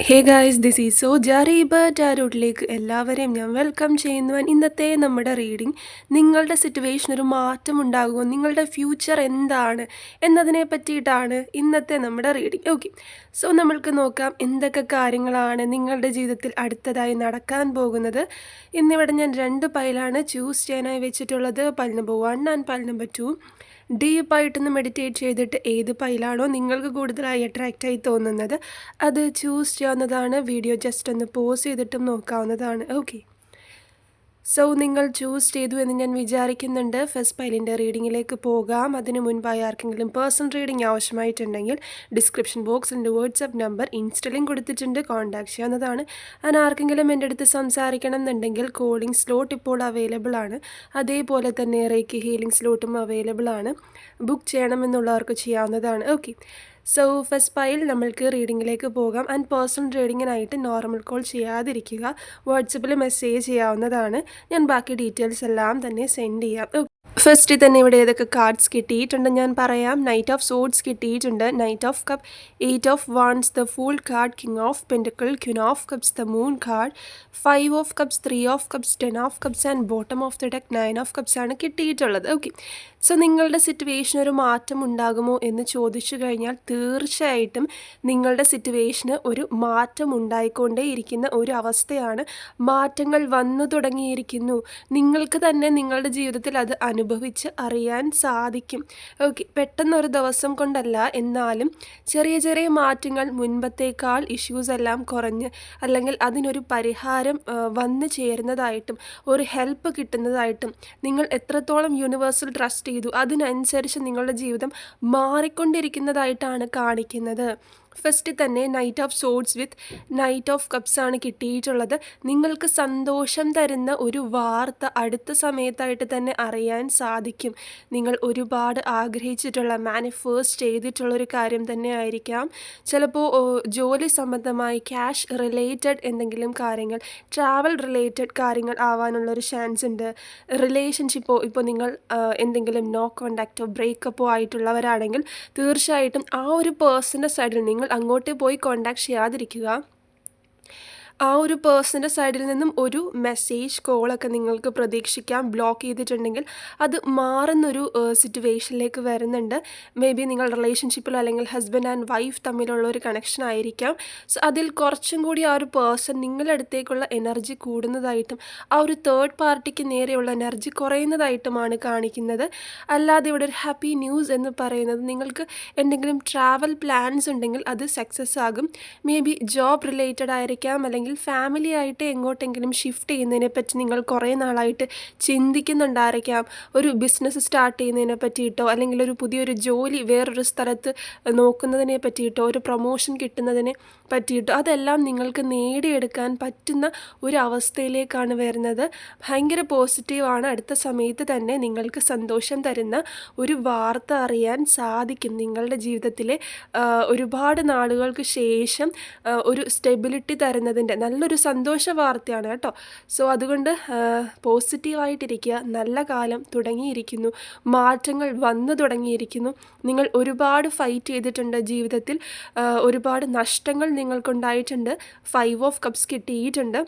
Hey guys, this is ജാരീബ ടാരോട്ടിലേക്ക് എല്ലാവരെയും ഞാൻ welcome ചെയ്യുന്നു. ഇന്നത്തെ നമ്മുടെ റീഡിംഗ് നിങ്ങളുടെ സിറ്റുവേഷൻ ഒരു മാറ്റം ഉണ്ടാകുമോ, നിങ്ങളുടെ ഫ്യൂച്ചർ എന്താണ് എന്നതിനെ പറ്റിയിട്ടാണ് ഇന്നത്തെ നമ്മുടെ റീഡിംഗ്. ഓക്കെ, സോ നമ്മൾക്ക് നോക്കാം എന്തൊക്കെ കാര്യങ്ങളാണ് നിങ്ങളുടെ ജീവിതത്തിൽ അടുത്തതായി നടക്കാൻ പോകുന്നത്. ഇന്നിവിടെ ഞാൻ 2 പൈലാണ് ചൂസ് ചെയ്യാനായി വെച്ചിട്ടുള്ളത്. Pile number 1 and pile number 2. ഡീപ്പായിട്ടൊന്ന് മെഡിറ്റേറ്റ് ചെയ്തിട്ട് ഏത് പൈലാണോ നിങ്ങൾക്ക് കൂടുതലായി അട്രാക്റ്റായി തോന്നുന്നത് അത് ചൂസ് ചെയ്യാവുന്നതാണ്. വീഡിയോ ജസ്റ്റ് ഒന്ന് പോസ് ചെയ്തിട്ടും നോക്കാവുന്നതാണ്. ഓക്കെ, സോ നിങ്ങൾ ചൂസ് ചെയ്തു എന്ന് ഞാൻ വിചാരിക്കുന്നുണ്ട്. ഫസ്റ്റ് പൈലിൻ്റെ റീഡിങ്ങിലേക്ക് പോകാം. അതിന് മുൻപായി ആർക്കെങ്കിലും പേഴ്സണൽ റീഡിംഗ് ആവശ്യമായിട്ടുണ്ടെങ്കിൽ ഡിസ്ക്രിപ്ഷൻ ബോക്സിൽ എൻ്റെ വാട്സപ്പ് നമ്പർ ഇൻസ്റ്റലിങ് കൊടുത്തിട്ടുണ്ട്, കോൺടാക്ട് ചെയ്യാവുന്നതാണ്. അതിന് ആർക്കെങ്കിലും എൻ്റെ അടുത്ത് സംസാരിക്കണം എന്നുണ്ടെങ്കിൽ കോളിംഗ് സ്ലോട്ട് ഇപ്പോൾ അവൈലബിൾ ആണ്. അതേപോലെ തന്നെ റേക്കി ഹീലിംഗ് സ്ലോട്ടും അവൈലബിൾ ആണ്. ബുക്ക് ചെയ്യണമെന്നുള്ളവർക്ക് ചെയ്യാവുന്നതാണ്. ഓക്കെ, സോ ഫസ്റ്റ് പൈൽ നമ്മൾക്ക് റീഡിങ്ങിലേക്ക് പോകാം. ആൻഡ് പേഴ്സണൽ റീഡിങ്ങിനായിട്ട് നോർമൽ കോൾ ചെയ്യാതിരിക്കുക. വാട്സപ്പിൽ മെസ്സേജ് ചെയ്യാവുന്നതാണ്. ഞാൻ ബാക്കി ഡീറ്റെയിൽസ് എല്ലാം തന്നെ സെൻഡ് ചെയ്യാം. ഫസ്റ്റ് തന്നെ ഇവിടെ ഏതൊക്കെ കാർഡ്സ് കിട്ടിയിട്ടുണ്ട് ഞാൻ പറയാം. നൈറ്റ് ഓഫ് സോഡ്സ് കിട്ടിയിട്ടുണ്ട്, knight of cup, 8 of wands, the fool card, king of pentacle, queen of cups, the moon card, 5 of cups, 3 of cups, 10 of cups and bottom of the deck 9 of cups ആണ് കിട്ടിയിട്ടുള്ളത്. Okay, so നിങ്ങളുടെ situation ഒരു മാറ്റം ഉണ്ടാകുമോ എന്ന് ചോദിച്ചു കഴിഞ്ഞാൽ തീർച്ചയായിട്ടും നിങ്ങളുടെ സിറ്റുവേഷന് ഒരു മാറ്റം ഉണ്ടായിക്കൊണ്ടേയിരിക്കുന്ന ഒരു അവസ്ഥയാണ്. മാറ്റങ്ങൾ വന്നു തുടങ്ങിയിരിക്കുന്നു. നിങ്ങൾക്ക് തന്നെ നിങ്ങളുടെ ജീവിതത്തിൽ അത് അനുഭവിച്ച് അറിയാൻ സാധിക്കും. ഓക്കെ, പെട്ടെന്നൊരു ദിവസം കൊണ്ടല്ല, എന്നാലും ചെറിയ ചെറിയ മാറ്റങ്ങൾ, മുൻപത്തേക്കാൾ ഇഷ്യൂസ് എല്ലാം കുറഞ്ഞ് അല്ലെങ്കിൽ അതിനൊരു പരിഹാരം വന്നു ചേരുന്നതായിട്ടും ഒരു ഹെൽപ്പ് കിട്ടുന്നതായിട്ടും നിങ്ങൾ എത്രത്തോളം യൂണിവേഴ്സൽ ട്രസ്റ്റ് ചെയ്തു അതിനനുസരിച്ച് നിങ്ങളുടെ ജീവിതം മാറിക്കൊണ്ടിരിക്കുന്നതായിട്ടാണ് കാണിക്കുന്നത്. ഫസ്റ്റ് തന്നെ night of swords with knight of cups ആണ് കിട്ടിയിട്ടുള്ളത്. നിങ്ങൾക്ക് സന്തോഷം തരുന്ന ഒരു വാർത്ത അടുത്ത സമയത്തായിട്ട് തന്നെ അറിയാൻ സാധിക്കും. നിങ്ങൾ ഒരുപാട് ആഗ്രഹിച്ചിട്ടുള്ള, മാനിഫെസ്റ്റ് ചെയ്തിട്ടുള്ളൊരു കാര്യം തന്നെ ആയിരിക്കാം. ചിലപ്പോൾ ജോലി സംബന്ധമായി ക്യാഷ് റിലേറ്റഡ് എന്തെങ്കിലും കാര്യങ്ങൾ, ട്രാവൽ റിലേറ്റഡ് കാര്യങ്ങൾ ആവാനുള്ളൊരു ചാൻസ് ഉണ്ട്. റിലേഷൻഷിപ്പോ ഇപ്പോൾ നിങ്ങൾ എന്തെങ്കിലും നോ കോണ്ടാക്റ്റോ ബ്രേക്കപ്പോ ആയിട്ടുള്ളവരാണെങ്കിൽ തീർച്ചയായിട്ടും ആ ഒരു പേഴ്സൻ്റെ സൈഡിൽ നിങ്ങൾ അങ്ങോട്ട് പോയി കോണ്ടാക്ട് ചെയ്യാതിരിക്കുക. ആ ഒരു പേഴ്സൻ്റെ സൈഡിൽ നിന്നും ഒരു മെസ്സേജ്, കോളൊക്കെ നിങ്ങൾക്ക് പ്രതീക്ഷിക്കാം. ബ്ലോക്ക് ചെയ്തിട്ടുണ്ടെങ്കിൽ അത് മാറുന്നൊരു സിറ്റുവേഷനിലേക്ക് വരുന്നുണ്ട്. മേ ബി നിങ്ങൾ റിലേഷൻഷിപ്പിലോ അല്ലെങ്കിൽ ഹസ്ബൻഡ് ആൻഡ് വൈഫ് തമ്മിലുള്ള ഒരു കണക്ഷൻ ആയിരിക്കാം. സോ അതിൽ കുറച്ചും കൂടി ആ ഒരു പേഴ്സൺ നിങ്ങളുടെ അടുത്തേക്കുള്ള എനർജി കൂടുന്നതായിട്ടും ആ ഒരു തേർഡ് പാർട്ടിക്ക് നേരെയുള്ള എനർജി കുറയുന്നതായിട്ടുമാണ് കാണിക്കുന്നത്. അല്ലാതെ ഇവിടെ ഒരു ഹാപ്പി ന്യൂസ് എന്ന് പറയുന്നത്, നിങ്ങൾക്ക് എന്തെങ്കിലും ട്രാവൽ പ്ലാൻസ് ഉണ്ടെങ്കിൽ അത് സക്സസ് ആകും. മേ ബി ജോബ് റിലേറ്റഡ് ആയിരിക്കാം, അല്ലെങ്കിൽ ഫാമിലി ആയിട്ട് എങ്ങോട്ടെങ്കിലും ഷിഫ്റ്റ് ചെയ്യുന്നതിനെ പറ്റി നിങ്ങൾ കുറേ നാളായിട്ട് ചിന്തിക്കുന്നുണ്ടായിരിക്കാം. ഒരു ബിസിനസ് സ്റ്റാർട്ട് ചെയ്യുന്നതിനെ പറ്റിയിട്ടോ അല്ലെങ്കിൽ ഒരു പുതിയൊരു ജോലി വേറൊരു സ്ഥലത്ത് നോക്കുന്നതിനെ പറ്റിയിട്ടോ ഒരു പ്രൊമോഷൻ കിട്ടുന്നതിനെ പറ്റിയിട്ടോ അതെല്ലാം നിങ്ങൾക്ക് നേടിയെടുക്കാൻ പറ്റുന്ന ഒരു അവസ്ഥയിലേക്കാണ് വരുന്നത്. ഭയങ്കര പോസിറ്റീവാണ്. അടുത്ത സമയത്ത് തന്നെ നിങ്ങൾക്ക് സന്തോഷം തരുന്ന ഒരു വാർത്ത അറിയാൻ സാധിക്കും. നിങ്ങളുടെ ജീവിതത്തിലെ ഒരുപാട് നാളുകൾക്ക് ശേഷം ഒരു സ്റ്റെബിലിറ്റി തരുന്നതിൻ്റെ നല്ലൊരു സന്തോഷ വാർത്തയാണ് കേട്ടോ. സോ അതുകൊണ്ട് പോസിറ്റീവായിട്ടിരിക്കുക. നല്ല കാലം തുടങ്ങിയിരിക്കുന്നു, മാറ്റങ്ങൾ വന്നു തുടങ്ങിയിരിക്കുന്നു. നിങ്ങൾ ഒരുപാട് ഫൈറ്റ് ചെയ്തിട്ടുണ്ട് ജീവിതത്തിൽ, ഒരുപാട് നഷ്ടങ്ങൾ നിങ്ങൾക്കുണ്ടായിട്ടുണ്ട്. 5 ഓഫ് കപ്സ് കിട്ടിയിട്ടുണ്ട്.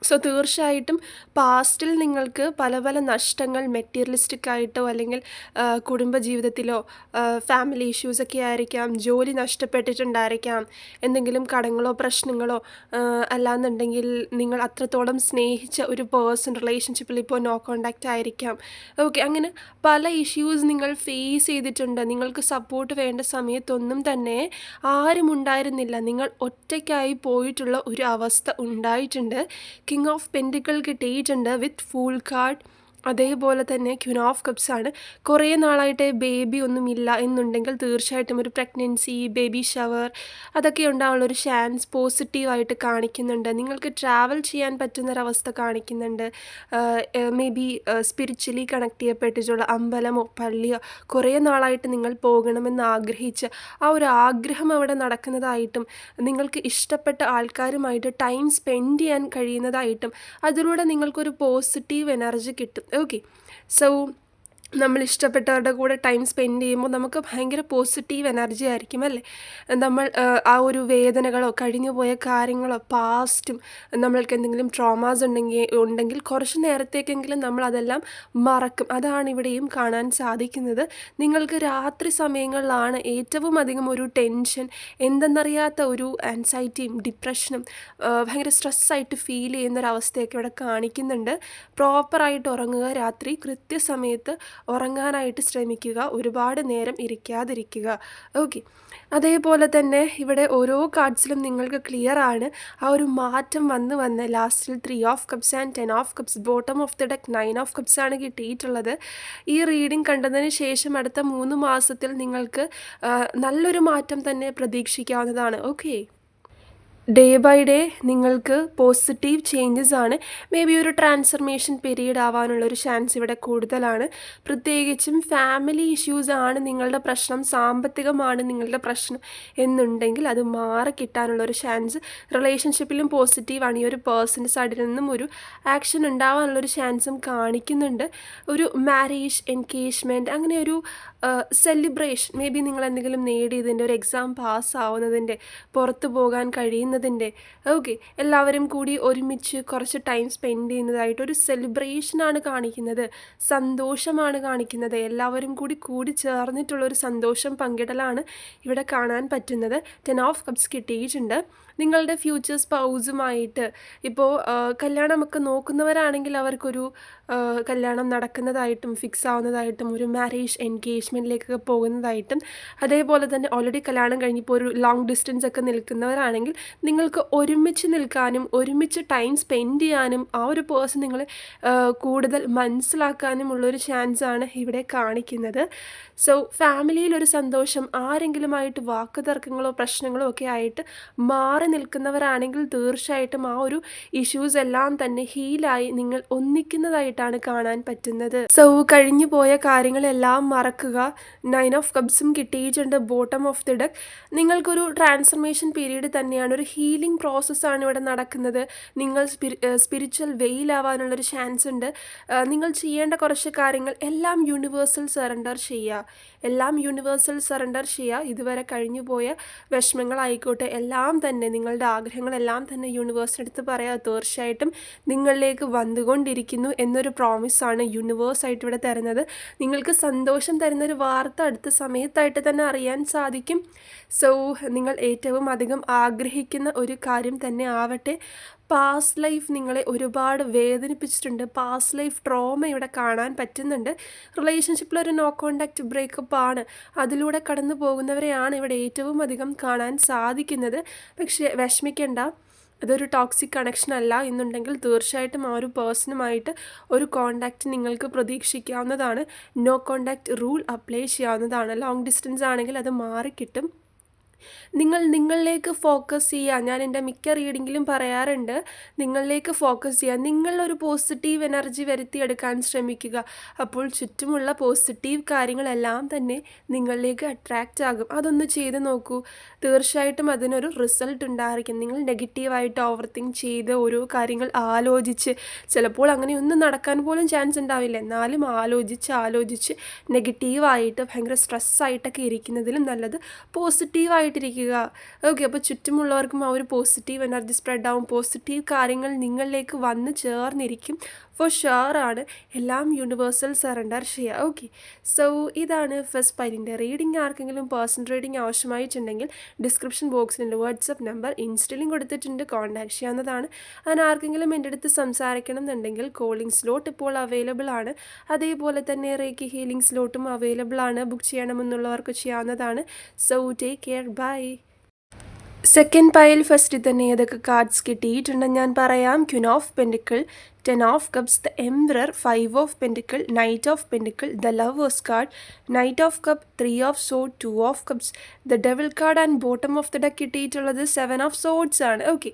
സോ തീർച്ചയായിട്ടും പാസ്റ്റിൽ നിങ്ങൾക്ക് പല പല നഷ്ടങ്ങൾ മെറ്റീരിയലിസ്റ്റിക് ആയിട്ടോ അല്ലെങ്കിൽ കുടുംബജീവിതത്തിലോ ഫാമിലി ഇഷ്യൂസൊക്കെ ആയിരിക്കാം, ജോലി നഷ്ടപ്പെട്ടിട്ടുണ്ടായിരിക്കാം, എന്തെങ്കിലും കടങ്ങളോ പ്രശ്നങ്ങളോ, അല്ലാന്നുണ്ടെങ്കിൽ നിങ്ങൾ അത്രത്തോളം സ്നേഹിച്ച ഒരു പേഴ്സൺ റിലേഷൻഷിപ്പിൽ ഇപ്പോൾ നോ കോണ്ടാക്റ്റ് ആയിരിക്കാം. ഓക്കെ, അങ്ങനെ പല ഇഷ്യൂസ് നിങ്ങൾ ഫേസ് ചെയ്തിട്ടുണ്ട്. നിങ്ങൾക്ക് സപ്പോർട്ട് വേണ്ട സമയത്തൊന്നും തന്നെ ആരും ഉണ്ടായിരുന്നില്ല. നിങ്ങൾ ഒറ്റയ്ക്കായി പോയിട്ടുള്ള ഒരു അവസ്ഥ ഉണ്ടായിട്ടുണ്ട്. കിങ് ഓഫ് പെൻറ്റിക്കിൾ കിട്ടിയിട്ടുണ്ട് വിത്ത് ഫൂൾ കാർഡ്. അതേപോലെ തന്നെ ക്വീൻ ഓഫ് കപ്സ് ആണ്. കുറേ നാളായിട്ട് ബേബി ഒന്നും ഇല്ല എന്നുണ്ടെങ്കിൽ തീർച്ചയായിട്ടും ഒരു പ്രഗ്നൻസി, ബേബി ഷവർ അതൊക്കെ ഉണ്ടാവാനുള്ളൊരു ചാൻസ് പോസിറ്റീവായിട്ട് കാണിക്കുന്നുണ്ട്. നിങ്ങൾക്ക് ട്രാവൽ ചെയ്യാൻ പറ്റുന്നൊരവസ്ഥ കാണിക്കുന്നുണ്ട്. മേ ബി സ്പിരിച്വലി കണക്ട് ചെയ്യപ്പെട്ടിട്ടുള്ള അമ്പലമോ പള്ളിയോ കുറേ നാളായിട്ട് നിങ്ങൾ പോകണമെന്ന് ആഗ്രഹിച്ച് ആ ഒരു ആഗ്രഹം അവിടെ നടക്കുന്നതായിട്ടും നിങ്ങൾക്ക് ഇഷ്ടപ്പെട്ട ആൾക്കാരുമായിട്ട് ടൈം സ്പെൻഡ് ചെയ്യാൻ കഴിയുന്നതായിട്ടും അതിലൂടെ നിങ്ങൾക്കൊരു പോസിറ്റീവ് എനർജി കിട്ടും. ഓക്കെ, സോ നമ്മൾ ഇഷ്ടപ്പെട്ടവരുടെ കൂടെ ടൈം സ്പെൻഡ് ചെയ്യുമ്പോൾ നമുക്ക് ഭയങ്കര പോസിറ്റീവ് എനർജി ആയിരിക്കും അല്ലേ. നമ്മൾ ആ ഒരു വേദനകളോ കഴിഞ്ഞു പോയ കാര്യങ്ങളോ പാസ്റ്റും നമ്മൾക്ക് എന്തെങ്കിലും ട്രോമാസ് ഉണ്ടെങ്കിൽ കുറച്ച് നേരത്തേക്കെങ്കിലും നമ്മളതെല്ലാം മറക്കും. അതാണ് ഇവിടെയും കാണാൻ സാധിക്കുന്നത്. നിങ്ങൾക്ക് രാത്രി സമയങ്ങളിലാണ് ഏറ്റവും അധികം ഒരു ടെൻഷൻ, എന്തെന്നറിയാത്ത ഒരു ആൻസൈറ്റിയും ഡിപ്രഷനും ഭയങ്കര സ്ട്രെസ്സായിട്ട് ഫീൽ ചെയ്യുന്നൊരവസ്ഥയൊക്കെ ഇവിടെ കാണിക്കുന്നുണ്ട്. പ്രോപ്പറായിട്ട് ഉറങ്ങുക, രാത്രി കൃത്യസമയത്ത് ഉറങ്ങാനായിട്ട് ശ്രമിക്കുക, ഒരുപാട് നേരം ഇരിക്കാതിരിക്കുക. ഓക്കെ. അതേപോലെ തന്നെ ഇവിടെ ഓരോ കാർഡ്സിലും നിങ്ങൾക്ക് ക്ലിയർ ആണ് ആ ഒരു മാറ്റം വന്ന് ലാസ്റ്റിൽ 3 of cups and 10 of cups, bottom of the deck 9 of cups ആണ് കിട്ടിയിട്ടുള്ളത്. ഈ റീഡിംഗ് കണ്ടതിന് ശേഷം അടുത്ത 3 മാസത്തിൽ നിങ്ങൾക്ക് നല്ലൊരു മാറ്റം തന്നെ പ്രതീക്ഷിക്കാവുന്നതാണ്. ഓക്കെ. ഡേ ബൈ ഡേ നിങ്ങൾക്ക് പോസിറ്റീവ് ചേഞ്ചസ് ആണ്. മേ ബി ഒരു ട്രാൻസ്ഫർമേഷൻ പീരീഡ് ആവാനുള്ളൊരു ചാൻസ് ഇവിടെ കൂടുതലാണ്. പ്രത്യേകിച്ചും ഫാമിലി ഇഷ്യൂസ് ആണ് നിങ്ങളുടെ പ്രശ്നം, സാമ്പത്തികമാണ് നിങ്ങളുടെ പ്രശ്നം എന്നുണ്ടെങ്കിൽ അത് മാറിക്കിട്ടാനുള്ളൊരു ചാൻസ് റിലേഷൻഷിപ്പിലും പോസിറ്റീവാണ്. ഈ ഒരു പേഴ്സൻ്റെ സൈഡിൽ നിന്നും ഒരു ആക്ഷൻ ഉണ്ടാവാനുള്ളൊരു ചാൻസും കാണിക്കുന്നുണ്ട്. ഒരു മാരേജ്, എൻഗേജ്മെൻറ്റ്, അങ്ങനെ ഒരു സെലിബ്രേഷൻ, മേ ബി നിങ്ങൾ എന്തെങ്കിലും നേടിയതിൻ്റെ, ഒരു എക്സാം പാസ്സാവുന്നതിൻ്റെ, പുറത്തു പോകാൻ കഴിയുന്നതിൻ്റെ, ഓക്കെ, എല്ലാവരും കൂടി ഒരുമിച്ച് കുറച്ച് ടൈം സ്പെൻഡ് ചെയ്യുന്നതായിട്ട് ഒരു സെലിബ്രേഷനാണ് കാണിക്കുന്നത്, സന്തോഷമാണ് കാണിക്കുന്നത്. എല്ലാവരും കൂടി ചേർന്നിട്ടുള്ളൊരു സന്തോഷം പങ്കിടലാണ് ഇവിടെ കാണാൻ പറ്റുന്നത്. 10 ഓഫ് കപ്സ് കിട്ടിയിട്ടുണ്ട്. നിങ്ങളുടെ ഫ്യൂച്ചർ സ്പൗസുമായിട്ട് ഇപ്പോൾ കല്യാണമൊക്കെ നോക്കുന്നവരാണെങ്കിൽ അവർക്കൊരു കല്യാണം നടക്കുന്നതായിട്ടും ഫിക്സ് ആവുന്നതായിട്ടും ഒരു മാരേജ് എൻഗേജ്മെൻറ്റിലേക്കൊക്കെ പോകുന്നതായിട്ടും, അതേപോലെ തന്നെ ഓൾറെഡി കല്യാണം കഴിഞ്ഞിപ്പോൾ ഒരു ലോങ് ഡിസ്റ്റൻസ് ഒക്കെ നിൽക്കുന്നവരാണെങ്കിൽ നിങ്ങൾക്ക് ഒരുമിച്ച് നിൽക്കാനും ഒരുമിച്ച് ടൈം സ്പെൻഡ് ചെയ്യാനും ആ ഒരു പേഴ്സൺ നിങ്ങളെ കൂടുതൽ മനസ്സിലാക്കാനും ഉള്ളൊരു ചാൻസാണ് ഇവിടെ കാണിക്കുന്നത്. സോ ഫാമിലിയിലൊരു സന്തോഷം, ആരെങ്കിലുമായിട്ട് വാക്കുതർക്കങ്ങളോ പ്രശ്നങ്ങളോ ഒക്കെ ആയിട്ട് മാറി നിൽക്കുന്നവരാണെങ്കിൽ തീർച്ചയായിട്ടും ആ ഒരു ഇഷ്യൂസ് എല്ലാം തന്നെ ഹീലായി നിങ്ങൾ ഒന്നിക്കുന്നതായിട്ടാണ് കാണാൻ പറ്റുന്നത്. സോ കഴിഞ്ഞു പോയ കാര്യങ്ങളെല്ലാം മറക്കുക. 9 ഓഫ് കപ്സും കിട്ടിയിട്ടുണ്ട്, ബോട്ടം ഓഫ് ദി ഡെക്ക്. നിങ്ങൾക്കൊരു ട്രാൻസ്ഫർമേഷൻ പീരീഡ് തന്നെയാണ്, ഒരു ഹീലിംഗ് പ്രോസസ്സാണ് ഇവിടെ നടക്കുന്നത്. നിങ്ങൾ സ്പിരിച്വൽ വെയിലാവാനുള്ളൊരു ചാൻസ് ഉണ്ട്. നിങ്ങൾ ചെയ്യേണ്ട കുറച്ച് കാര്യങ്ങൾ, എല്ലാം യൂണിവേഴ്സൽ സറണ്ടർ ചെയ്യുക, ഇതുവരെ കഴിഞ്ഞു പോയ വിഷമങ്ങളായിക്കോട്ടെ എല്ലാം തന്നെ, നിങ്ങളുടെ ആഗ്രഹങ്ങളെല്ലാം തന്നെ യൂണിവേഴ്സിനടുത്ത് പറയാം. തീർച്ചയായിട്ടും നിങ്ങളിലേക്ക് വന്നുകൊണ്ടിരിക്കുന്നു എന്നൊരു പ്രോമിസാണ് യൂണിവേഴ്സായിട്ട് ഇവിടെ തരുന്നത്. നിങ്ങൾക്ക് സന്തോഷം തരുന്നൊരു വാർത്ത അടുത്ത സമയത്തായിട്ട് തന്നെ അറിയാൻ സാധിക്കും. സോ നിങ്ങൾ ഏറ്റവും അധികം ആഗ്രഹിക്കുന്ന ഒരു കാര്യം തന്നെ ആവട്ടെ. പാസ്റ്റ് ലൈഫ് നിങ്ങളെ ഒരുപാട് വേദനിപ്പിച്ചിട്ടുണ്ട്, പാസ്റ്റ് ലൈഫ് ട്രോമ ഇവിടെ കാണാൻ പറ്റുന്നുണ്ട്. റിലേഷൻഷിപ്പിലൊരു നോ കോണ്ടാക്റ്റ് ബ്രേക്കപ്പ് ആണ്, അതിലൂടെ കടന്നു പോകുന്നവരെയാണ് ഇവിടെ ഏറ്റവും അധികം കാണാൻ സാധിക്കുന്നത്. പക്ഷേ വിഷമിക്കേണ്ട, അതൊരു ടോക്സിക് കണക്ഷൻ അല്ല എന്നുണ്ടെങ്കിൽ തീർച്ചയായിട്ടും ആ ഒരു പേഴ്സണുമായിട്ട് ഒരു കോണ്ടാക്റ്റ് നിങ്ങൾക്ക് പ്രതീക്ഷിക്കാവുന്നതാണ്. നോ കോണ്ടാക്റ്റ് റൂൾ അപ്ലൈ ചെയ്യാവുന്നതാണ്. ലോങ് ഡിസ്റ്റൻസ് ആണെങ്കിൽ അത് മാറിക്കിട്ടും. നിങ്ങളിലേക്ക് ഫോക്കസ് ചെയ്യുക. ഞാൻ എൻ്റെ മിക്ക റീഡിങ്ങിലും പറയാറുണ്ട്, നിങ്ങളിലേക്ക് ഫോക്കസ് ചെയ്യുക, നിങ്ങളൊരു പോസിറ്റീവ് എനർജി വരുത്തിയെടുക്കാൻ ശ്രമിക്കുക. അപ്പോൾ ചുറ്റുമുള്ള പോസിറ്റീവ് കാര്യങ്ങളെല്ലാം തന്നെ നിങ്ങളിലേക്ക് അട്രാക്റ്റ് ആകും. അതൊന്ന് ചെയ്ത് നോക്കൂ, തീർച്ചയായിട്ടും അതിനൊരു റിസൾട്ട് ഉണ്ടായിരിക്കും. നിങ്ങൾ നെഗറ്റീവായിട്ട് ഓവർ തിങ്ക് ചെയ്ത് ഓരോ കാര്യങ്ങൾ ആലോചിച്ച്, ചിലപ്പോൾ അങ്ങനെയൊന്നും നടക്കാൻ പോലും ചാൻസ് ഉണ്ടാവില്ല, എന്നാലും ആലോചിച്ച് നെഗറ്റീവായിട്ട് ഭയങ്കര സ്ട്രെസ്സായിട്ടൊക്കെ ഇരിക്കുന്നതിലും നല്ലത് പോസിറ്റീവായിട്ടിരിക്കുക. ഓക്കെ. അപ്പോൾ ചുറ്റുമുള്ളവർക്കും ആ ഒരു പോസിറ്റീവ് എനർജി സ്പ്രെഡ് ആവും, പോസിറ്റീവ് കാര്യങ്ങൾ നിങ്ങളിലേക്ക് വന്ന് ചേർന്നിരിക്കും. ഫോർ ഷുവർ ആണ്, എല്ലാം യൂണിവേഴ്സൽ സറണ്ടർ ചെയ്യുക. ഓക്കെ. സോ ഇതാണ് ഫസ്റ്റ് പൈലിൻ്റെ റീഡിംഗ്. ആർക്കെങ്കിലും പേഴ്സണൽ റീഡിംഗ് ആവശ്യമായിട്ടുണ്ടെങ്കിൽ ഡിസ്ക്രിപ്ഷൻ ബോക്സിൽ എൻ്റെ വാട്സപ്പ് നമ്പർ ഇൻസ്റ്റയിലും കൊടുത്തിട്ടുണ്ട്, കോൺടാക്ട് ചെയ്യാവുന്നതാണ്. അങ്ങനെ ആർക്കെങ്കിലും എൻ്റെ അടുത്ത് സംസാരിക്കണം എന്നുണ്ടെങ്കിൽ കോളിംഗ് സ്ലോട്ട് ഇപ്പോൾ അവൈലബിൾ ആണ്. അതേപോലെ തന്നെ റേക്കി ഹീലിംഗ് സ്ലോട്ടും അവൈലബിൾ ആണ്, ബുക്ക് ചെയ്യണമെന്നുള്ളവർക്ക് ചെയ്യാവുന്നതാണ്. So take care, bye. Second pile ഫസ്റ്റിൽ തന്നെ ഏതൊക്കെ കാർഡ്സ് കിട്ടിയിട്ടുണ്ടെന്ന് ഞാൻ പറയാം. Queen of pentacle, 10 of cups, the emperor, 5 of pentacle, knight of pentacle, the lovers card, knight of cup, 3 of sword, 2 of cups, the devil card and bottom of the deck കിട്ടിയിട്ടുള്ളത് 7 of swords ആണ്. Okay.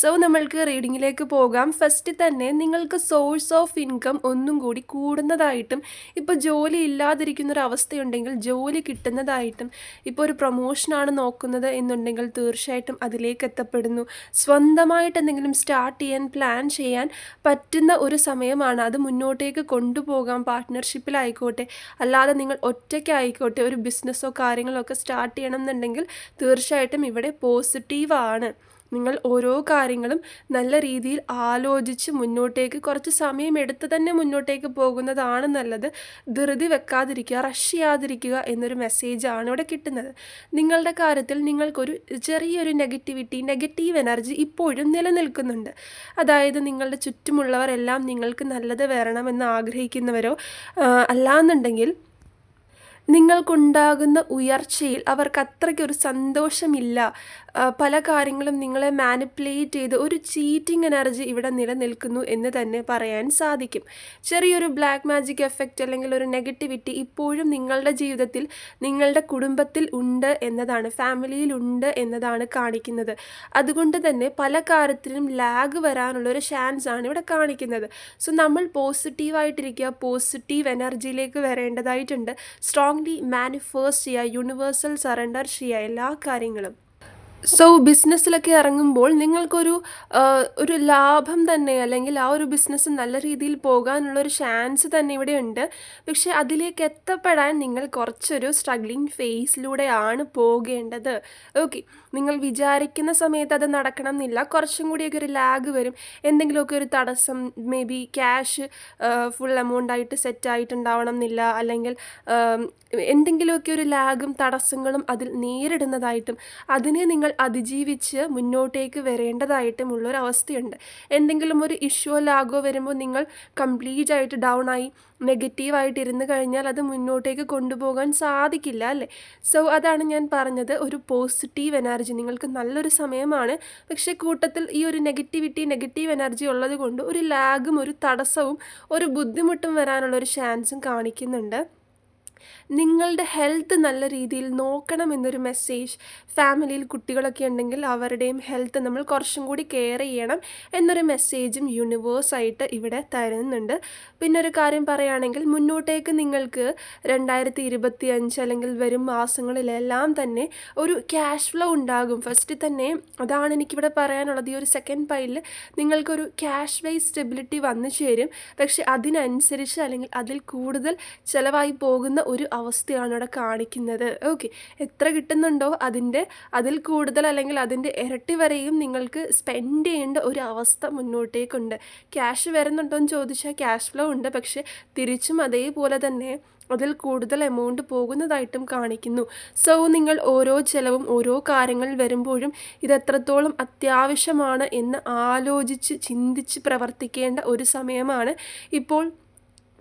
So നമ്മൾക്ക് റീഡിങ്ങിലേക്ക് പോകാം. ഫസ്റ്റിൽ തന്നെ നിങ്ങൾക്ക് source of income ഒന്നും കൂടി കൂടുന്നതായിട്ടും, ഇപ്പോൾ ജോലി ഇല്ലാതിരിക്കുന്നൊരവസ്ഥയുണ്ടെങ്കിൽ ജോലി കിട്ടുന്നതായിട്ടും, ഇപ്പോൾ ഒരു പ്രൊമോഷനാണ് നോക്കുന്നത് എന്നുണ്ടെങ്കിൽ തീർച്ചയായിട്ടും അതിലേക്ക് എത്തപ്പെടുന്നു. സ്വന്തമായിട്ട് എന്തെങ്കിലും സ്റ്റാർട്ട് ചെയ്യാൻ പ്ലാൻ ചെയ്യാൻ പറ്റും പറ്റുന്ന ഒരു സമയമാണ്. അത് മുന്നോട്ടേക്ക് കൊണ്ടുപോകാം, പാർട്ട്ണർഷിപ്പിലായിക്കോട്ടെ, അല്ലാതെ നിങ്ങൾ ഒറ്റയ്ക്കായിക്കോട്ടെ. ഒരു ബിസിനസ്സോ കാര്യങ്ങളോ ഒക്കെ സ്റ്റാർട്ട് ചെയ്യണം എന്നുണ്ടെങ്കിൽ തീർച്ചയായിട്ടും ഇവിടെ പോസിറ്റീവാണ്. നിങ്ങൾ ഓരോ കാര്യങ്ങളും നല്ല രീതിയിൽ ആലോചിച്ച് മുന്നോട്ടേക്ക് കുറച്ച് സമയമെടുത്ത് തന്നെ മുന്നോട്ടേക്ക് പോകുന്നതാണ് നല്ലത്. ധൃതി വെക്കാതിരിക്കുക, റഷ് ചെയ്യാതിരിക്കുക എന്നൊരു മെസ്സേജാണ് ഇവിടെ കിട്ടുന്നത്. നിങ്ങളുടെ കാര്യത്തിൽ നിങ്ങൾക്കൊരു ചെറിയൊരു നെഗറ്റീവ് എനർജി ഇപ്പോഴും നിലനിൽക്കുന്നുണ്ട്. അതായത് നിങ്ങളുടെ ചുറ്റുമുള്ളവരെല്ലാം നിങ്ങൾക്ക് നല്ലത് വരണമെന്ന് ആഗ്രഹിക്കുന്നവരോ അല്ലാന്നുണ്ടെങ്കിൽ നിങ്ങൾക്കുണ്ടാകുന്ന ഉയർച്ചയിൽ അവർക്ക് അത്രയ്ക്കൊരു സന്തോഷമില്ല. പല കാര്യങ്ങളും നിങ്ങളെ മാനിപ്പുലേറ്റ് ചെയ്ത് ഒരു ചീറ്റിംഗ് എനർജി ഇവിടെ നിലനിൽക്കുന്നു എന്ന് തന്നെ പറയാൻ സാധിക്കും. ചെറിയൊരു ബ്ലാക്ക് മാജിക് എഫക്റ്റ് അല്ലെങ്കിൽ ഒരു നെഗറ്റിവിറ്റി ഇപ്പോഴും നിങ്ങളുടെ ജീവിതത്തിൽ, നിങ്ങളുടെ കുടുംബത്തിൽ ഉണ്ട് എന്നതാണ്, ഫാമിലിയിലുണ്ട് എന്നതാണ് കാണിക്കുന്നത്. അതുകൊണ്ട് തന്നെ പല കാര്യത്തിലും ലാഗ് വരാനുള്ളൊരു ചാൻസ് ആണ് ഇവിടെ കാണിക്കുന്നത്. സോ നമ്മൾ പോസിറ്റീവായിട്ടിരിക്കുക, പോസിറ്റീവ് എനർജിയിലേക്ക് വരേണ്ടതായിട്ടുണ്ട്. സ്ട്രോങ്ലി മാനിഫെസ്റ്റ് ചെയ്യുക, യൂണിവേഴ്സൽ സറണ്ടർ ചെയ്യുക എല്ലാ കാര്യങ്ങളും. സോ ബിസിനസ്സിലൊക്കെ ഇറങ്ങുമ്പോൾ നിങ്ങൾക്കൊരു ഒരു ലാഭം തന്നെ, അല്ലെങ്കിൽ ആ ഒരു ബിസിനസ് നല്ല രീതിയിൽ പോകാനുള്ളൊരു ചാൻസ് തന്നെ ഇവിടെ ഉണ്ട്. പക്ഷേ അതിലേക്ക് എത്തപ്പെടാൻ നിങ്ങൾ കുറച്ചൊരു സ്ട്രഗ്ലിംഗ് ഫേസിലൂടെയാണ് പോകേണ്ടത്. ഓക്കെ, നിങ്ങൾ വിചാരിക്കുന്ന സമയത്ത് അത് നടക്കണം എന്നില്ല. കുറച്ചും കൂടിയൊക്കെ ഒരു ലാഗ് വരും. എന്തെങ്കിലുമൊക്കെ ഒരു തടസ്സം, may be cash full amount ആയിട്ട് സെറ്റ് ആയിട്ടുണ്ടാവണം എന്നില്ല, അല്ലെങ്കിൽ എന്തെങ്കിലുമൊക്കെ ഒരു ലാഗും തടസ്സങ്ങളും അതിൽ നേരിടുന്നതായിട്ടും അതിനെ നിങ്ങൾ അതിജീവിച്ച് മുന്നോട്ടേക്ക് വരേണ്ടതായിട്ടുമുള്ളൊരവസ്ഥയുണ്ട്. എന്തെങ്കിലും ഒരു ഇഷ്യൂവോ ലാഗോ വരുമ്പോൾ നിങ്ങൾ കംപ്ലീറ്റ് ആയിട്ട് ഡൗൺ ആയി നെഗറ്റീവായിട്ട് ഇരുന്ന് കഴിഞ്ഞാൽ അത് മുന്നോട്ടേക്ക് കൊണ്ടുപോകാൻ സാധിക്കില്ല, അല്ലേ? സോ അതാണ് ഞാൻ പറഞ്ഞത്, ഒരു പോസിറ്റീവ് എനർജി നിങ്ങൾക്ക് നല്ലൊരു സമയമാണ്. പക്ഷേ കൂട്ടത്തിൽ ഈ ഒരു നെഗറ്റീവ് എനർജി ഉള്ളത് കൊണ്ട് ഒരു ലാഗും ഒരു തടസ്സവും ഒരു ബുദ്ധിമുട്ടും വരാനുള്ളൊരു ചാൻസും കാണിക്കുന്നുണ്ട്. നിങ്ങളുടെ ഹെൽത്ത് നല്ല രീതിയിൽ നോക്കണം എന്നൊരു മെസ്സേജ്. ഫാമിലിയിൽ കുട്ടികളൊക്കെ ഉണ്ടെങ്കിൽ അവരുടെയും ഹെൽത്ത് നമ്മൾ കുറച്ചും കൂടി കെയർ ചെയ്യണം എന്നൊരു മെസ്സേജും യൂണിവേഴ്സായിട്ട് ഇവിടെ തരുന്നുണ്ട്. പിന്നെ ഒരു കാര്യം പറയുകയാണെങ്കിൽ, മുന്നോട്ടേക്ക് നിങ്ങൾക്ക് 2025 അല്ലെങ്കിൽ വരും മാസങ്ങളിലെല്ലാം തന്നെ ഒരു ക്യാഷ് ഫ്ലോ ഉണ്ടാകും. ഫസ്റ്റ് തന്നെ അതാണ് എനിക്കിവിടെ പറയാനുള്ളത്. ഈ ഒരു സെക്കൻഡ് പൈലിൽ നിങ്ങൾക്കൊരു ക്യാഷ് വൈസ് സ്റ്റെബിലിറ്റി വന്നു ചേരും. പക്ഷെ അതിനനുസരിച്ച് അല്ലെങ്കിൽ അതിൽ കൂടുതൽ ചിലവായി പോകുന്ന ഒരു അവസ്ഥയാണ് ഇവിടെ കാണിക്കുന്നത്. ഓക്കെ, എത്ര കിട്ടുന്നുണ്ടോ അതിൽ കൂടുതൽ അല്ലെങ്കിൽ അതിൻ്റെ ഇരട്ടി വരെയും നിങ്ങൾക്ക് സ്പെൻഡ് ചെയ്യേണ്ട ഒരു അവസ്ഥ മുന്നോട്ടേക്കുണ്ട്. ക്യാഷ് വരുന്നുണ്ടോ എന്ന് ചോദിച്ചാൽ ക്യാഷ് ഫ്ലോ ഉണ്ട്, പക്ഷേ തിരിച്ചും അതേപോലെ തന്നെ അതിൽ കൂടുതൽ എമൗണ്ട് പോകുന്നതായിട്ടും കാണിക്കുന്നു. സോ നിങ്ങൾ ഓരോ ചിലവും ഓരോ കാര്യങ്ങൾ വരുമ്പോഴും ഇതെത്രത്തോളം അത്യാവശ്യമാണ് എന്ന് ആലോചിച്ച് ചിന്തിച്ച് പ്രവർത്തിക്കേണ്ട ഒരു സമയമാണ് ഇപ്പോൾ.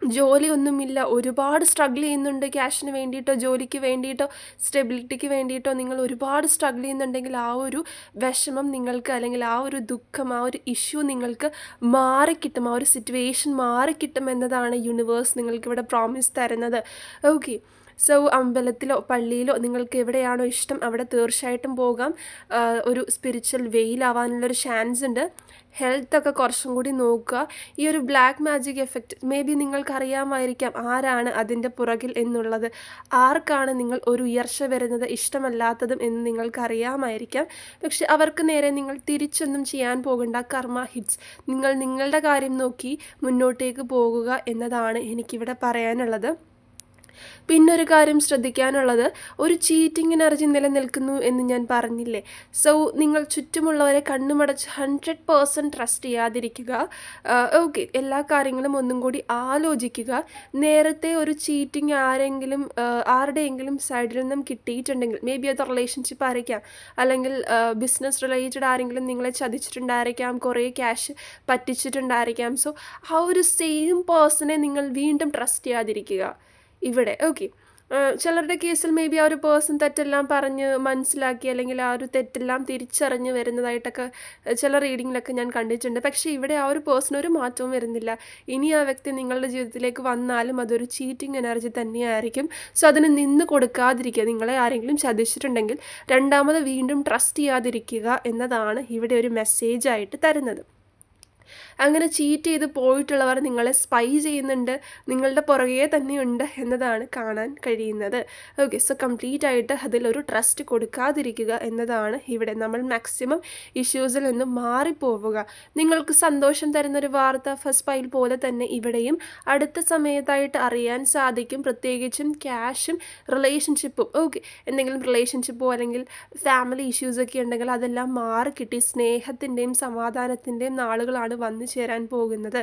ജോലിയൊന്നുമില്ല, ഒരുപാട് സ്ട്രഗിൾ ചെയ്യുന്നുണ്ട് ക്യാഷിന് വേണ്ടിയിട്ടോ ജോലിക്ക് വേണ്ടിയിട്ടോ സ്റ്റെബിലിറ്റിക്ക് വേണ്ടിയിട്ടോ നിങ്ങൾ ഒരുപാട് സ്ട്രഗിൾ ചെയ്യുന്നുണ്ടെങ്കിൽ ആ ഒരു വിഷമം നിങ്ങൾക്ക്, അല്ലെങ്കിൽ ആ ഒരു ദുഃഖം, ആ ഒരു ഇഷ്യൂ നിങ്ങൾക്ക് മാറിക്കിട്ടും, ആ ഒരു സിറ്റുവേഷൻ മാറിക്കിട്ടും എന്നതാണ് യൂണിവേഴ്സ് നിങ്ങൾക്ക് ഇവിടെ പ്രോമിസ് തരുന്നത്. ഓക്കെ, സോ അമ്പലത്തിലോ പള്ളിയിലോ നിങ്ങൾക്ക് എവിടെയാണോ ഇഷ്ടം അവിടെ തീർച്ചയായിട്ടും പോകാം. ഒരു സ്പിരിച്വൽ വെയിലാവാനുള്ളൊരു ചാൻസ് ഉണ്ട്. ഹെൽത്തൊക്കെ കുറച്ചും കൂടി നോക്കുക. ഈ ഒരു black magic effect may be നിങ്ങൾക്കറിയാമായിരിക്കാം ആരാണ് അതിൻ്റെ പുറകിൽ എന്നുള്ളത്. ആർക്കാണ് നിങ്ങൾ ഒരു ഉയർച്ച വരുന്നത് ഇഷ്ടമല്ലാത്തതും എന്ന് നിങ്ങൾക്കറിയാമായിരിക്കാം. പക്ഷെ അവർക്ക് നേരെ നിങ്ങൾ തിരിച്ചൊന്നും ചെയ്യാൻ പോകണ്ട. കർമ്മ ഹിറ്റ്സ്. നിങ്ങൾ നിങ്ങളുടെ കാര്യം നോക്കി മുന്നോട്ടേക്ക് പോകുക എന്നതാണ് എനിക്കിവിടെ പറയാനുള്ളത്. പിന്നൊരു കാര്യം ശ്രദ്ധിക്കാനുള്ളത്, ഒരു ചീറ്റിംഗ് എനർജി നിലനിൽക്കുന്നു എന്ന് ഞാൻ പറഞ്ഞില്ലേ. സോ നിങ്ങൾ ചുറ്റുമുള്ളവരെ കണ്ണുമടച്ച് 100% ട്രസ്റ്റ് ചെയ്യാതിരിക്കുക. ഓക്കെ, എല്ലാ കാര്യങ്ങളും ഒന്നും കൂടി ആലോചിക്കുക. നേരത്തെ ഒരു ചീറ്റിംഗ് ആരുടെയെങ്കിലും സൈഡിൽ നിന്നും കിട്ടിയിട്ടുണ്ടെങ്കിൽ, മേ ബി അത് റിലേഷൻഷിപ്പ് ആയിരിക്കാം, അല്ലെങ്കിൽ ബിസിനസ് റിലേറ്റഡ് ആരെങ്കിലും നിങ്ങളെ ചതിച്ചിട്ടുണ്ടായിരിക്കാം, കുറേ ക്യാഷ് പറ്റിച്ചിട്ടുണ്ടായിരിക്കാം. സോ ആ ഒരു സെയിം പേഴ്സണെ നിങ്ങൾ വീണ്ടും ട്രസ്റ്റ് ചെയ്യാതിരിക്കുക ഇവിടെ. ഓക്കെ, ചിലരുടെ കേസിൽ മേ ബി ആ ഒരു പേഴ്സൺ തെറ്റെല്ലാം പറഞ്ഞ് മനസ്സിലാക്കി, അല്ലെങ്കിൽ ആ ഒരു തെറ്റെല്ലാം തിരിച്ചറിഞ്ഞ് വരുന്നതായിട്ടൊക്കെ ചില റീഡിങ്ങിലൊക്കെ ഞാൻ കണ്ടിട്ടുണ്ട്. പക്ഷേ ഇവിടെ ആ ഒരു പേഴ്സൺ ഒരു മാറ്റവും വരുന്നില്ല. ഇനി ആ വ്യക്തി നിങ്ങളുടെ ജീവിതത്തിലേക്ക് വന്നാലും അതൊരു ചീറ്റിംഗ് എനർജി തന്നെയായിരിക്കും. സോ അതിന് നിന്ന് കൊടുക്കാതിരിക്കുക. നിങ്ങളെ ആരെങ്കിലും ചതിച്ചിട്ടുണ്ടെങ്കിൽ രണ്ടാമത് വീണ്ടും ട്രസ്റ്റ് ചെയ്യാതിരിക്കുക എന്നതാണ് ഇവിടെ ഒരു മെസ്സേജായിട്ട് തരുന്നത്. അങ്ങനെ ചീറ്റ് ചെയ്ത് പോയിട്ടുള്ളവർ നിങ്ങളെ സ്പൈ ചെയ്യുന്നുണ്ട്, നിങ്ങളുടെ പുറകെ തന്നെയുണ്ട് എന്നതാണ് കാണാൻ കഴിയുന്നത്. ഓക്കെ, സോ കംപ്ലീറ്റ് ആയിട്ട് അതിലൊരു ട്രസ്റ്റ് കൊടുക്കാതിരിക്കുക എന്നതാണ് ഇവിടെ. നമ്മൾ മാക്സിമം ഇഷ്യൂസിൽ നിന്ന് മാറിപ്പോവുക. നിങ്ങൾക്ക് സന്തോഷം തരുന്നൊരു വാർത്ത ഫസ്റ്റ് ഫൈൽ പോലെ തന്നെ ഇവിടെയും അടുത്ത സമയത്തായിട്ട് അറിയാൻ സാധിക്കും. പ്രത്യേകിച്ചും ക്യാഷും റിലേഷൻഷിപ്പും. ഓക്കെ, എന്തെങ്കിലും റിലേഷൻഷിപ്പോ അല്ലെങ്കിൽ ഫാമിലി ഇഷ്യൂസൊക്കെ ഉണ്ടെങ്കിൽ അതെല്ലാം മാറിക്കിട്ടി സ്നേഹത്തിൻ്റെയും സമാധാനത്തിൻ്റെയും നാളുകളാണ് വന്നു ചേരാൻ പോകുന്നത്.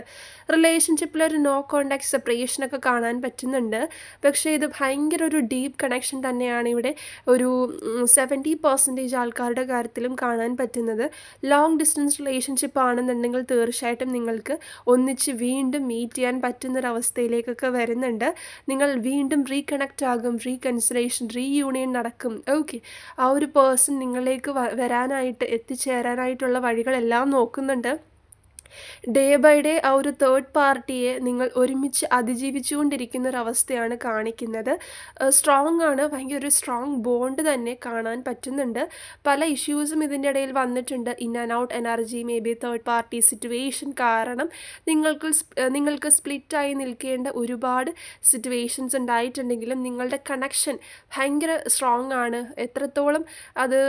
റിലേഷൻഷിപ്പിലൊരു നോ കോണ്ടാക്ട് സെപ്പറേഷനൊക്കെ കാണാൻ പറ്റുന്നുണ്ട്. പക്ഷേ ഇത് ഭയങ്കര ഒരു ഡീപ്പ് കണക്ഷൻ തന്നെയാണ് ഇവിടെ ഒരു 70% ആൾക്കാരുടെ കാര്യത്തിലും കാണാൻ പറ്റുന്നത്. ലോങ് ഡിസ്റ്റൻസ് റിലേഷൻഷിപ്പ് ആണെന്നുണ്ടെങ്കിൽ തീർച്ചയായിട്ടും നിങ്ങൾക്ക് ഒന്നിച്ച് വീണ്ടും മീറ്റ് ചെയ്യാൻ പറ്റുന്നൊരവസ്ഥയിലേക്കൊക്കെ വരുന്നുണ്ട്. നിങ്ങൾ വീണ്ടും റീകണക്റ്റ് ആകും, റീകൺസിലേഷൻ, റീയൂണിയൻ നടക്കും. ഓക്കെ, ആ ഒരു പേഴ്സൺ നിങ്ങളിലേക്ക് വരാനായിട്ട് എത്തിച്ചേരാനായിട്ടുള്ള വഴികളെല്ലാം നോക്കുന്നുണ്ട്. ഡേ ബൈ ഡേ ആ ഒരു തേർഡ് പാർട്ടിയെ നിങ്ങൾ ഒരുമിച്ച് അതിജീവിച്ചുകൊണ്ടിരിക്കുന്ന ഒരവസ്ഥയാണ് കാണിക്കുന്നത്. സ്ട്രോങ് ആണ്, ഭയങ്കര ഒരു സ്ട്രോങ് ബോണ്ട് തന്നെ കാണാൻ പറ്റുന്നുണ്ട്. പല ഇഷ്യൂസും ഇതിൻ്റെ ഇടയിൽ വന്നിട്ടുണ്ട്. In and out energy, may be third party situation കാരണം നിങ്ങൾക്ക് സ്പ്ലിറ്റായി നിൽക്കേണ്ട ഒരുപാട് സിറ്റുവേഷൻസ് ഉണ്ടായിട്ടുണ്ടെങ്കിലും നിങ്ങളുടെ കണക്ഷൻ ഭയങ്കര സ്ട്രോങ് ആണ്. എത്രത്തോളം അത്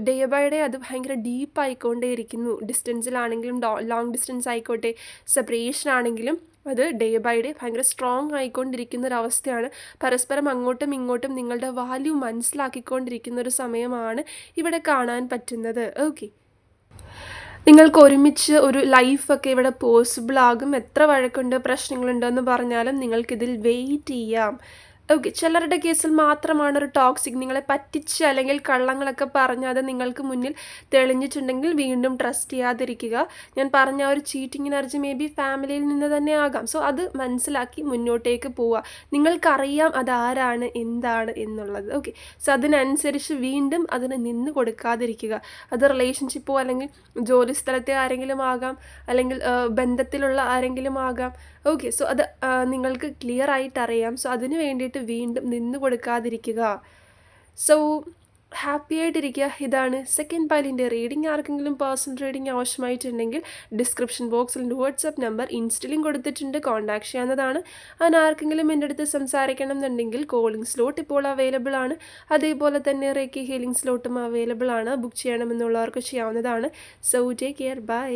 ഡേ ബൈ ഡേ അത് ഭയങ്കര ഡീപ്പായിക്കൊണ്ടേയിരിക്കുന്നു. ഡിസ്റ്റൻസിലാണെങ്കിലും ലോങ് ഡിസ്റ്റൻസ് ആയിക്കോട്ടെ, സെപ്പറേഷൻ ആണെങ്കിലും അത് ഡേ ബൈ ഡേ ഭയങ്കര സ്ട്രോങ് ആയിക്കൊണ്ടിരിക്കുന്ന ഒരവസ്ഥയാണ്. പരസ്പരം അങ്ങോട്ടും ഇങ്ങോട്ടും നിങ്ങളുടെ വാല്യൂ മനസ്സിലാക്കിക്കൊണ്ടിരിക്കുന്ന ഒരു സമയമാണ് ഇവിടെ കാണാൻ പറ്റുന്നത്. ഓക്കെ, നിങ്ങൾക്ക് ഒരുമിച്ച് ഒരു ലൈഫൊക്കെ ഇവിടെ പോസിബിൾ ആകും. എത്ര വഴക്കുണ്ട്, പ്രശ്നങ്ങളുണ്ടെന്ന് പറഞ്ഞാലും നിങ്ങൾക്കിതിൽ വെയിറ്റ് ചെയ്യാം. ഓക്കെ, ചിലരുടെ കേസിൽ മാത്രമാണ് ഒരു ടോക്സിക് നിങ്ങളെ പറ്റിച്ച് അല്ലെങ്കിൽ കള്ളങ്ങളൊക്കെ പറഞ്ഞ് അത് നിങ്ങൾക്ക് മുന്നിൽ തെളിഞ്ഞിട്ടുണ്ടെങ്കിൽ വീണ്ടും ട്രസ്റ്റ് ചെയ്യാതിരിക്കുക. ഞാൻ പറഞ്ഞ ഒരു ചീറ്റിംഗ് എനർജി മേ ബി ഫാമിലിയിൽ നിന്ന് തന്നെ ആകാം. സോ അത് മനസ്സിലാക്കി മുന്നോട്ടേക്ക് പോവുക. നിങ്ങൾക്കറിയാം അതാരാണ് എന്താണ് എന്നുള്ളത്. ഓക്കെ, സോ അതിനനുസരിച്ച് വീണ്ടും അതിന് നിന്ന് കൊടുക്കാതിരിക്കുക. അത് റിലേഷൻഷിപ്പോ അല്ലെങ്കിൽ ജോലിസ്ഥലത്തെ ആരെങ്കിലും ആകാം, അല്ലെങ്കിൽ ബന്ധത്തിലുള്ള ആരെങ്കിലും ആകാം. ഓക്കെ, സോ അത് നിങ്ങൾക്ക് ക്ലിയർ ആയിട്ട് അറിയാം. സോ അതിന് വേണ്ടിയിട്ട് വീണ്ടും നിന്ന് കൊടുക്കാതിരിക്കുക. സോ ഹാപ്പി ആയിട്ടിരിക്കുക. ഇതാണ് സെക്കൻഡ് പൈലിൻ്റെ റീഡിംഗ്. ആർക്കെങ്കിലും പേഴ്സണൽ റീഡിംഗ് ആവശ്യമായിട്ടുണ്ടെങ്കിൽ ഡിസ്ക്രിപ്ഷൻ ബോക്സിൽ വാട്സപ്പ് നമ്പർ ഇൻസ്റ്റലിങ് കൊടുത്തിട്ടുണ്ട്, കോൺടാക്ട് ചെയ്യാവുന്നതാണ്. അതിന് ആർക്കെങ്കിലും എൻ്റെ അടുത്ത് സംസാരിക്കണം എന്നുണ്ടെങ്കിൽ കോളിംഗ് സ്ലോട്ട് ഇപ്പോൾ അവൈലബിൾ ആണ്. അതേപോലെ തന്നെ റേക്കി ഹീലിംഗ് സ്ലോട്ടും അവൈലബിൾ ആണ്. ബുക്ക് ചെയ്യണമെന്നുള്ളവർക്ക് ചെയ്യാവുന്നതാണ്. So take care, by.